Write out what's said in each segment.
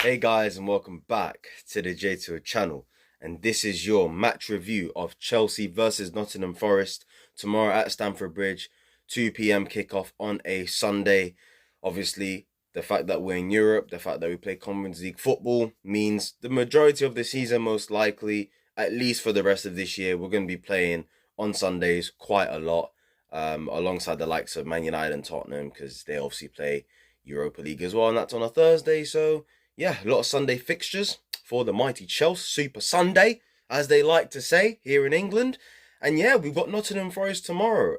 Hey guys, and welcome back to the J2 channel. And this is your match review of Chelsea versus Nottingham Forest tomorrow at Stamford Bridge, 2 p.m. kickoff on a Sunday. Obviously, the fact that we're in Europe, the fact that we play Conference League football means the majority of the season, most likely, at least for the rest of this year, we're going to be playing on Sundays quite a lot, alongside the likes of Man United and Tottenham, because they obviously play Europa League as well, and that's on a Thursday. So yeah, a lot of Sunday fixtures for the mighty Chelsea Super Sunday, as they like to say here in England. And yeah, we've got Nottingham Forest tomorrow.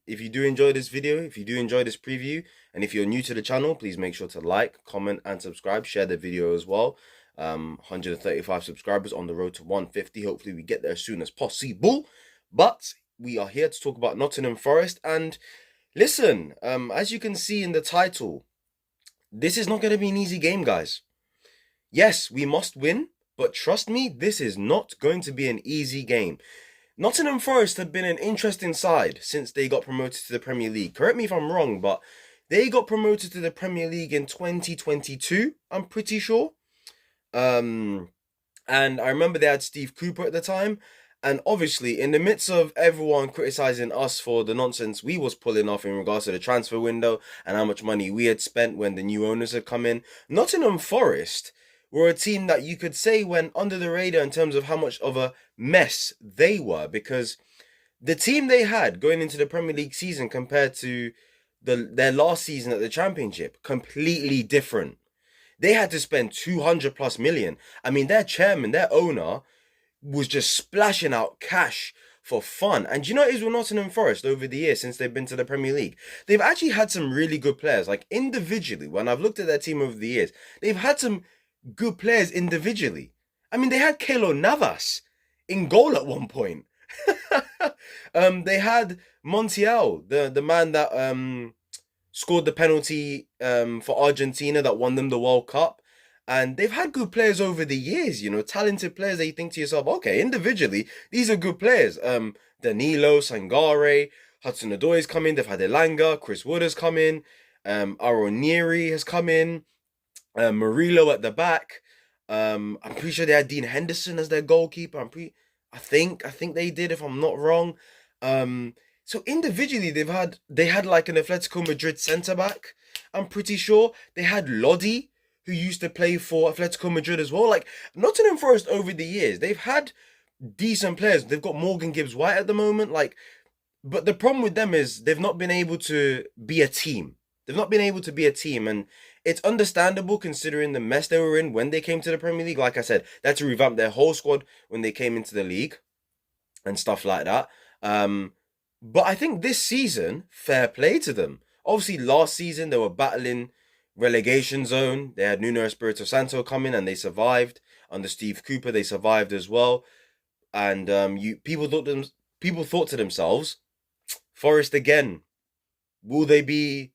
If you do enjoy this video, if you do enjoy this preview, and if you're new to the channel, please make sure to like, comment, and subscribe. Share the video as well. 135 subscribers on the road to 150. Hopefully we get there as soon as possible. But we are here to talk about Nottingham Forest. And listen, as you can see in the title, this is not going to be an easy game, guys. Yes, we must win, but trust me, this is not going to be an easy game. Nottingham Forest have been an interesting side since they got promoted to the Premier League. Correct me if I'm wrong, but they got promoted to the Premier League in 2022, I'm pretty sure. And I remember they had Steve Cooper at the time. And obviously, in the midst of everyone criticizing us for the nonsense we was pulling off in regards to the transfer window and how much money we had spent when the new owners had come in, Nottingham Forest were a team that you could say went under the radar in terms of how much of a mess they were, because the team they had going into the Premier League season compared to their last season at the Championship, completely different. They had to spend 200 plus million. I mean, their chairman, their owner, was just splashing out cash for fun. And you know what it is with Nottingham Forest over the years since they've been to the Premier League? They've actually had some really good players. Like individually, when I've looked at their team over the years, they've had some good players individually. I mean, they had Keylor Navas in goal at one point. They had Montiel, the man that scored the penalty for Argentina that won them the World Cup. And they've had good players over the years, talented players that you think to yourself, okay, individually, these are good players. Danilo, Sangare, Hudson-Odoi's come in, they've had Elanga, Chris Wood has come in, Aronieri has come in, Murillo at the back. I'm pretty sure they had Dean Henderson as their goalkeeper. I think they did, if I'm not wrong. So individually they had like an Atletico Madrid centre back. I'm pretty sure they had Lodi, who used to play for Atletico Madrid as well. Like Nottingham Forest over the years, they've had decent players. They've got Morgan Gibbs-White at the moment. But the problem with them is they've not been able to be a team. And it's understandable considering the mess they were in when they came to the Premier League. Like I said, they had to revamp their whole squad when they came into the league and stuff like that. But I think this season, fair play to them. Obviously, last season, they were battling relegation zone. They had Nuno Espirito Santo come in and they survived. Under Steve Cooper, they survived as well. And people thought to themselves, Forest again, will they be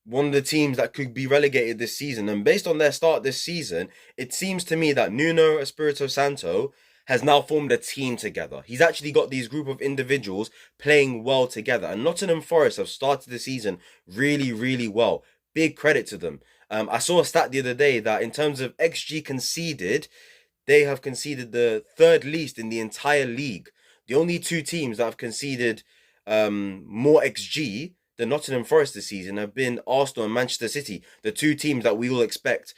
one of the teams that could be relegated this season? And based on their start this season, it seems to me that Nuno Espirito Santo has now formed a team together. He's actually got these group of individuals playing well together. And Nottingham Forest have started the season really, really well. Big credit to them. I saw a stat the other day that in terms of XG conceded, they have conceded the third least in the entire league. The only two teams that have conceded more XG than Nottingham Forest this season have been Arsenal and Manchester City, the two teams that we will expect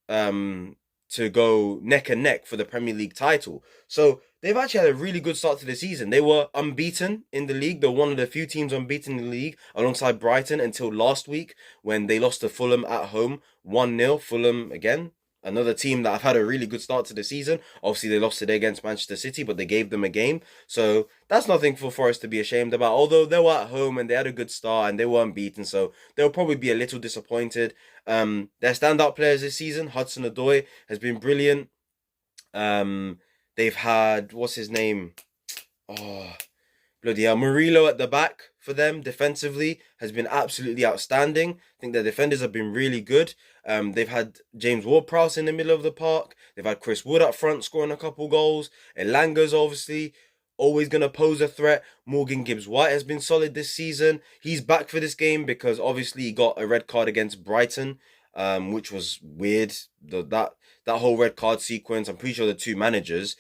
to go neck and neck for the Premier League title. So they've actually had a really good start to the season. They were unbeaten in the league. They're one of the few teams unbeaten in the league alongside Brighton until last week when they lost to Fulham at home 1-0. Fulham, again, another team that have had a really good start to the season. Obviously, they lost today against Manchester City, but they gave them a game. So that's nothing for Forest to be ashamed about. Although they were at home and they had a good start and they weren't beaten, so they'll probably be a little disappointed. Their standout players this season, Hudson-Odoi, has been brilliant. They've had, what's his name? Oh, bloody hell. Murillo at the back for them defensively has been absolutely outstanding. I think their defenders have been really good. They've had James Ward-Prowse in the middle of the park. They've had Chris Wood up front scoring a couple goals. Elanga's obviously always going to pose a threat. Morgan Gibbs-White has been solid this season. He's back for this game because obviously he got a red card against Brighton which was weird. That whole red card sequence. I'm pretty sure the two managers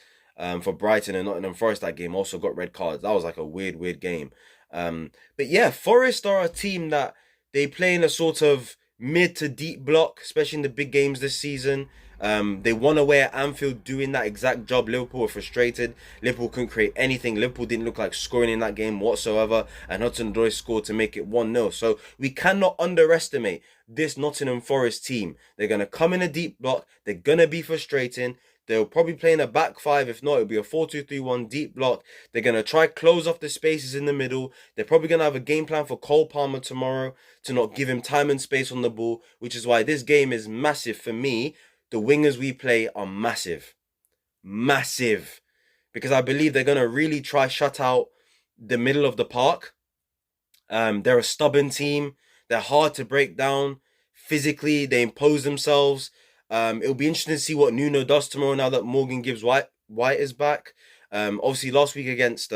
for Brighton and Nottingham Forest that game also got red cards. That was like a weird game. But yeah, Forest are a team that they play in a sort of mid to deep block, especially in the big games this season. They won away at Anfield doing that exact job. Liverpool were frustrated. Liverpool couldn't create anything. Liverpool didn't look like scoring in that game whatsoever. And Hudson-Odoi scored to make it 1-0. So we cannot underestimate this Nottingham Forest team. They're going to come in a deep block. They're going to be frustrating. They'll probably play in a back five. If not, it'll be a 4-2-3-1 deep block. They're going to try close off the spaces in the middle. They're probably going to have a game plan for Cole Palmer tomorrow to not give him time and space on the ball, which is why this game is massive for me. The wingers we play are massive. Massive. Because I believe they're going to really try shut out the middle of the park. They're a stubborn team. They're hard to break down. Physically, they impose themselves. It'll be interesting to see what Nuno does tomorrow now that Morgan Gibbs White is back. Obviously last week against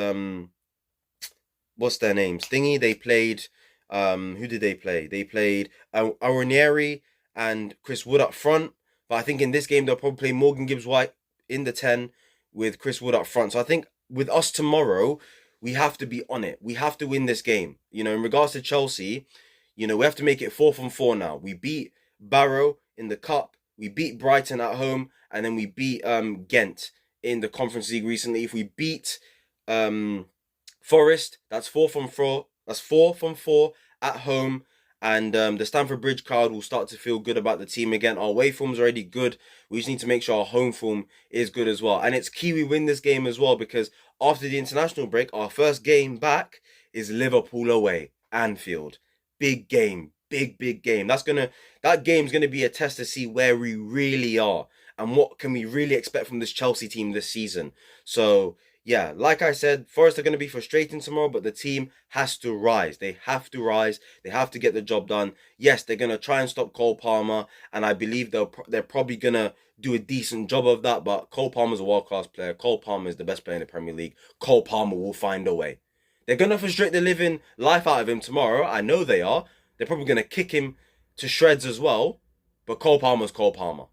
what's their names? Thingy, they played who did they play? They played Aronieri and Chris Wood up front. But I think in this game they'll probably play Morgan Gibbs White in the 10 with Chris Wood up front. So I think with us tomorrow, we have to be on it. We have to win this game. You know, in regards to Chelsea, you know, we have to make it 4 from 4 now. We beat Barrow in the cup. We beat Brighton at home, and then we beat Ghent in the Conference League recently. If we beat Forest, that's 4 from 4. That's 4 from 4 at home, and the Stamford Bridge crowd will start to feel good about the team again. Our away form's already good. We just need to make sure our home form is good as well. And it's key we win this game as well, because after the international break, our first game back is Liverpool away, Anfield. Big game. Big game. That game's gonna be a test to see where we really are and what can we really expect from this Chelsea team this season. So yeah, like I said, Forest are going to be frustrating tomorrow, but the team has to rise. They have to rise. They have to get the job done. Yes, they're going to try and stop Cole Palmer, and I believe they're probably going to do a decent job of that, but Cole Palmer's a world-class player. Cole Palmer is the best player in the Premier League. Cole Palmer will find a way. They're going to frustrate the living life out of him tomorrow. I know they are. They're probably going to kick him to shreds as well, but Cole Palmer's Cole Palmer.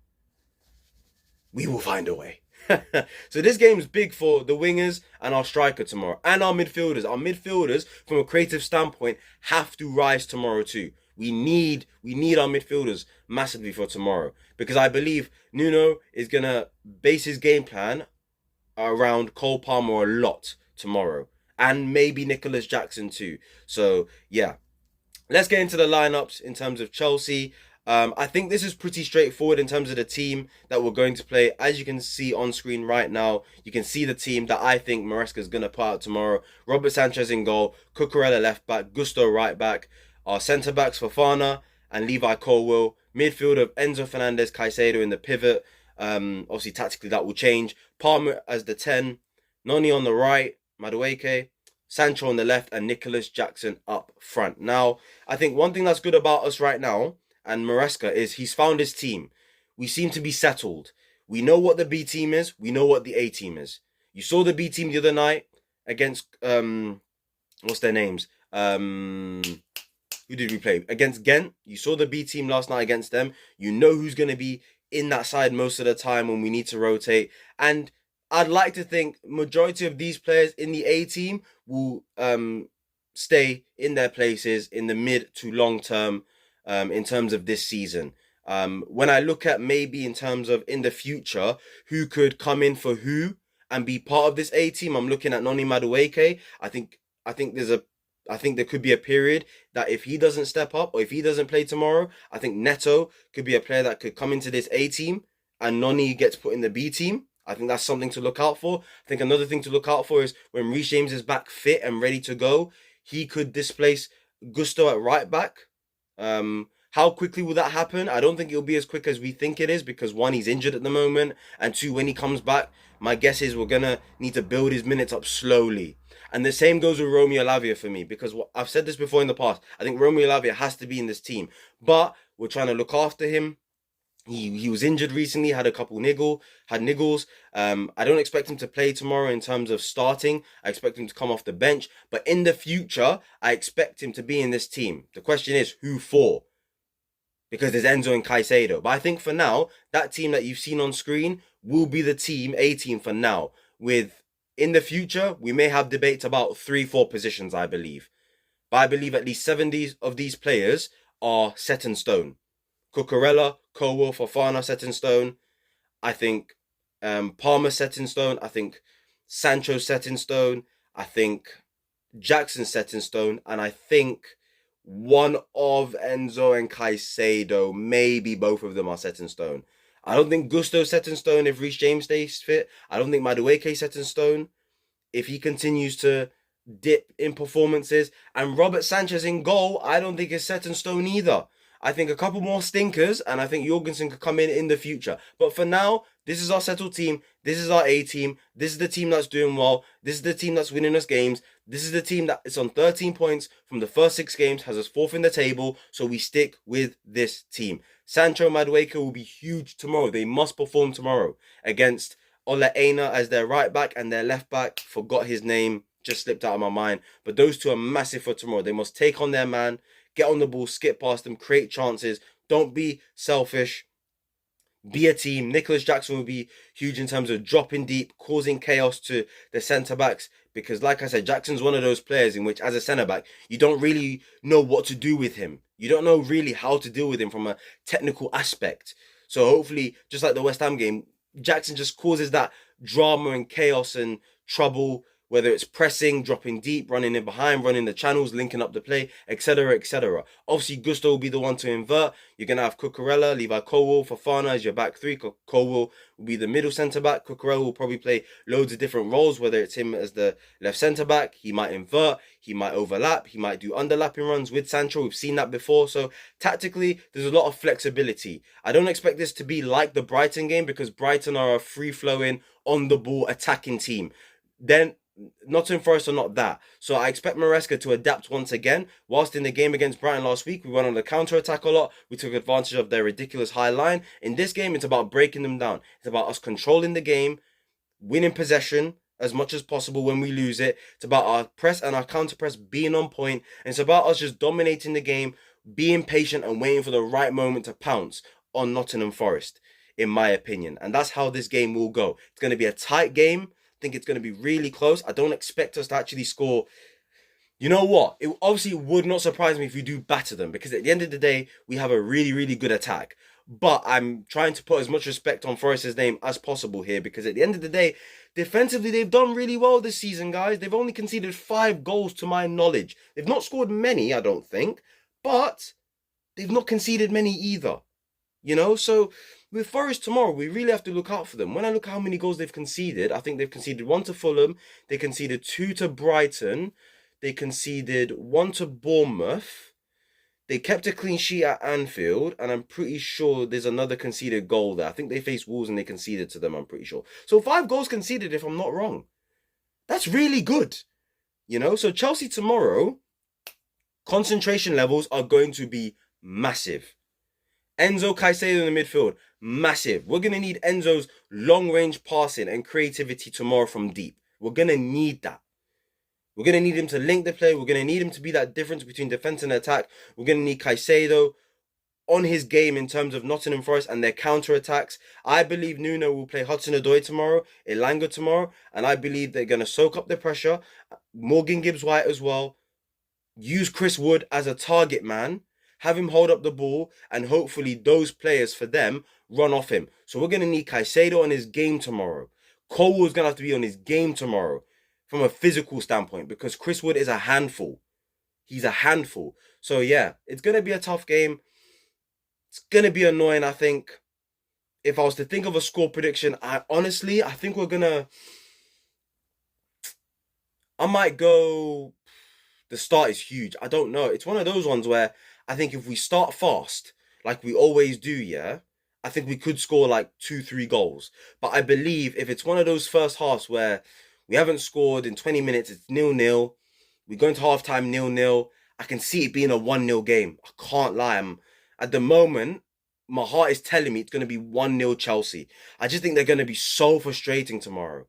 We will find a way. So this game's big for the wingers and our striker tomorrow, and our midfielders. Our midfielders, from a creative standpoint, have to rise tomorrow too. We need our midfielders massively for tomorrow, because I believe Nuno is gonna base his game plan around Cole Palmer a lot tomorrow, and maybe Nicholas Jackson too. So yeah, let's get into the lineups in terms of Chelsea. I think this is pretty straightforward in terms of the team that we're going to play. As you can see on screen right now, you can see the team that I think Maresca is going to put out tomorrow. Robert Sanchez in goal, Cucurella left back, Gusto right back. Our centre backs Fofana and Levi Colwill. Midfield of Enzo Fernandez, Caicedo in the pivot. Obviously tactically that will change. Palmer as the 10, Noni on the right, Madueke, Sancho on the left, and Nicholas Jackson up front. Now, I think one thing that's good about us right now and Maresca is he's found his team. We seem to be settled. We know what the B team is. We know what the A team is. You saw the B team the other night against what's their names? Who did we play? Against Ghent. You saw the B team last night against them. You know who's going to be in that side most of the time when we need to rotate. And I'd like to think majority of these players in the A team will stay in their places in the mid to long term. In terms of this season. When I look at maybe in terms of in the future, who could come in for who and be part of this A team, I'm looking at Noni Madueke. I think there could be a period that if he doesn't step up or if he doesn't play tomorrow, I think Neto could be a player that could come into this A team and Noni gets put in the B team. I think that's something to look out for. I think another thing to look out for is when Reece James is back fit and ready to go, he could displace Gusto at right back. How quickly will that happen? I don't think it'll be as quick as we think it is, because one, he's injured at the moment, and two, when he comes back, my guess is we're gonna need to build his minutes up slowly. And the same goes with Romeo Lavia for me, because I've said this before in the past. I think Romeo Lavia has to be in this team, but we're trying to look after him. He was injured recently, had a couple niggles. I don't expect him to play tomorrow in terms of starting. I expect him to come off the bench. But in the future, I expect him to be in this team. The question is, who for? because there's Enzo and Caicedo. But I think for now, that team that you've seen on screen will be the A team for now. With in the future, we may have debates about 3, 4 positions, I believe. But I believe at least 70 of these players are set in stone. Cucurella, Cowell, Fofana set in stone. I think Palmer set in stone. I think Sancho set in stone. I think Jackson set in stone. And I think one of Enzo and Caicedo, maybe both of them are set in stone. I don't think Gusto's set in stone if Reece James stays fit. I don't think Madueke set in stone if he continues to dip in performances. And Robert Sanchez in goal, I don't think is set in stone either. I think a couple more stinkers, and I think Jorgensen could come in the future. But for now, this is our settled team. This is our A team. This is the team that's doing well. This is the team that's winning us games. This is the team that is on 13 points from the first 6 games, has us 4th in the table. So we stick with this team. Sancho Madueke will be huge tomorrow. They must perform tomorrow against Ole Einar as their right back and their left back. Forgot his name. Just slipped out of my mind. But those two are massive for tomorrow. They must take on their man. Get on the ball, skip past them, create chances. Don't be selfish. Be a team. Nicholas Jackson will be huge in terms of dropping deep, causing chaos to the centre-backs. Because like I said, Jackson's one of those players in which, as a centre-back, you don't really know what to do with him. You don't know really how to deal with him from a technical aspect. So hopefully, just like the West Ham game, Jackson just causes that drama and chaos and trouble, whether it's pressing, dropping deep, running in behind, running the channels, linking up the play, etc., etc. Obviously, Gusto will be the one to invert. You're going to have Cucurella, Levi Colwill, Fofana as your back three. Colwill will be the middle centre-back. Cucurella will probably play loads of different roles, whether it's him as the left centre-back. He might invert, he might overlap, he might do underlapping runs with Sancho. We've seen that before. So, tactically, there's a lot of flexibility. I don't expect this to be like the Brighton game because Brighton are a free-flowing, on-the-ball attacking team. Then Nottingham Forest are not that. So I expect Maresca to adapt once again. Whilst in the game against Brighton last week, we went on the counter-attack a lot. We took advantage of their ridiculous high line. In this game, it's about breaking them down. It's about us controlling the game, winning possession as much as possible when we lose it. It's about our press and our counter-press being on point. And it's about us just dominating the game, being patient and waiting for the right moment to pounce on Nottingham Forest, in my opinion. And that's how this game will go. It's going to be a tight game. I think it's going to be really close. I don't expect us to actually score. You know what? It obviously would not surprise me if we do batter them because at the end of the day, we have a really, really good attack. But I'm trying to put as much respect on Forest's name as possible here because at the end of the day, defensively, they've done really well this season, guys. They've only conceded 5 goals to my knowledge. They've not scored many, I don't think, but they've not conceded many either. You know, so with Forest tomorrow, we really have to look out for them. When I look at how many goals they've conceded, I think they've conceded 1 to Fulham, they conceded 2 to Brighton, they conceded 1 to Bournemouth, they kept a clean sheet at Anfield, and I'm pretty sure there's another conceded goal there. I think they faced Wolves and they conceded to them, I'm pretty sure. So 5 goals conceded, if I'm not wrong. That's really good. You know, so Chelsea tomorrow, concentration levels are going to be massive. Enzo Caicedo in the midfield, massive. We're going to need Enzo's long-range passing and creativity tomorrow from deep. We're going to need that. We're going to need him to link the play. We're going to need him to be that difference between defense and attack. We're going to need Caicedo on his game in terms of Nottingham Forest and their counter-attacks. I believe Nuno will play Hudson-Odoi tomorrow, Elanga tomorrow, and I believe they're going to soak up the pressure. Morgan Gibbs-White as well. Use Chris Wood as a target man. Have him hold up the ball, and hopefully those players for them run off him. So we're going to need Caicedo on his game tomorrow. Colwill is going to have to be on his game tomorrow from a physical standpoint because Chris Wood is a handful. He's a handful. So yeah, it's going to be a tough game. It's going to be annoying, I think. If I was to think of a score prediction, I think we're going to... I might go... The start is huge. I don't know. It's one of those ones where I think if we start fast, like we always do, yeah, I think we could score like 2-3 goals. But I believe if it's one of those first halves where we haven't scored in 20 minutes, it's 0-0. We go into halftime 0-0. I can see it being a 1-0 game. I can't lie. At the moment, my heart is telling me it's going to be 1-0 Chelsea. I just think they're going to be so frustrating tomorrow.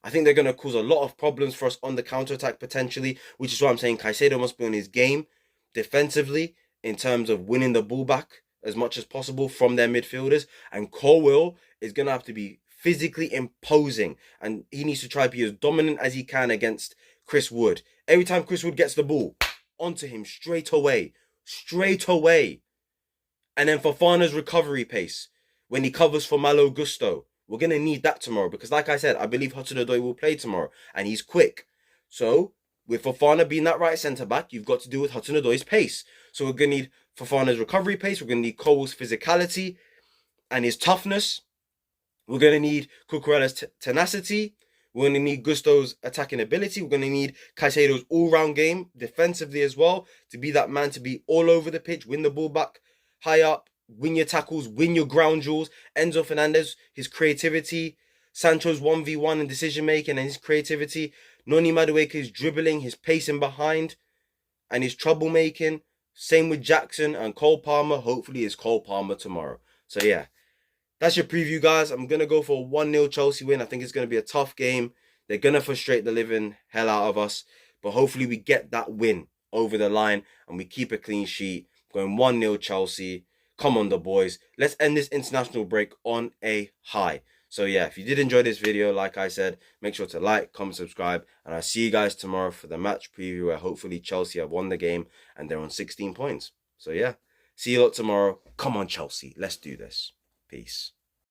I think they're going to cause a lot of problems for us on the counter-attack potentially, which is why I'm saying Caicedo must be on his game defensively in terms of winning the ball back as much as possible from their midfielders. And Colwill is going to have to be physically imposing. And he needs to try to be as dominant as he can against Chris Wood. Every time Chris Wood gets the ball, onto him straight away. Straight away. And then Fofana's recovery pace when he covers for Malo Gusto. We're going to need that tomorrow because, like I said, I believe Hudson-Odoi will play tomorrow and he's quick. So, with Fofana being that right centre-back, you've got to deal with Hudson-Odoi's pace. So, we're going to need Fofana's recovery pace. We're going to need Cole's physicality and his toughness. We're going to need Cucurella's tenacity. We're going to need Gusto's attacking ability. We're going to need Caicedo's all-round game, defensively as well, to be that man to be all over the pitch, win the ball back high up, win your tackles, win your ground duels. Enzo Fernandez, his creativity. Sancho's 1v1 and decision-making and his creativity. Noni Madueke's dribbling, his pacing behind, and his troublemaking. Same with Jackson and Cole Palmer. Hopefully it's Cole Palmer tomorrow. So yeah, that's your preview, guys. I'm going to go for a 1-0 Chelsea win. I think it's going to be a tough game. They're going to frustrate the living hell out of us. But hopefully we get that win over the line and we keep a clean sheet. Going 1-0 Chelsea. Come on, the boys. Let's end this international break on a high. So yeah, if you did enjoy this video, like I said, make sure to like, comment, subscribe. And I'll see you guys tomorrow for the match preview where hopefully Chelsea have won the game and they're on 16 points. So yeah, see you lot tomorrow. Come on, Chelsea. Let's do this. Peace.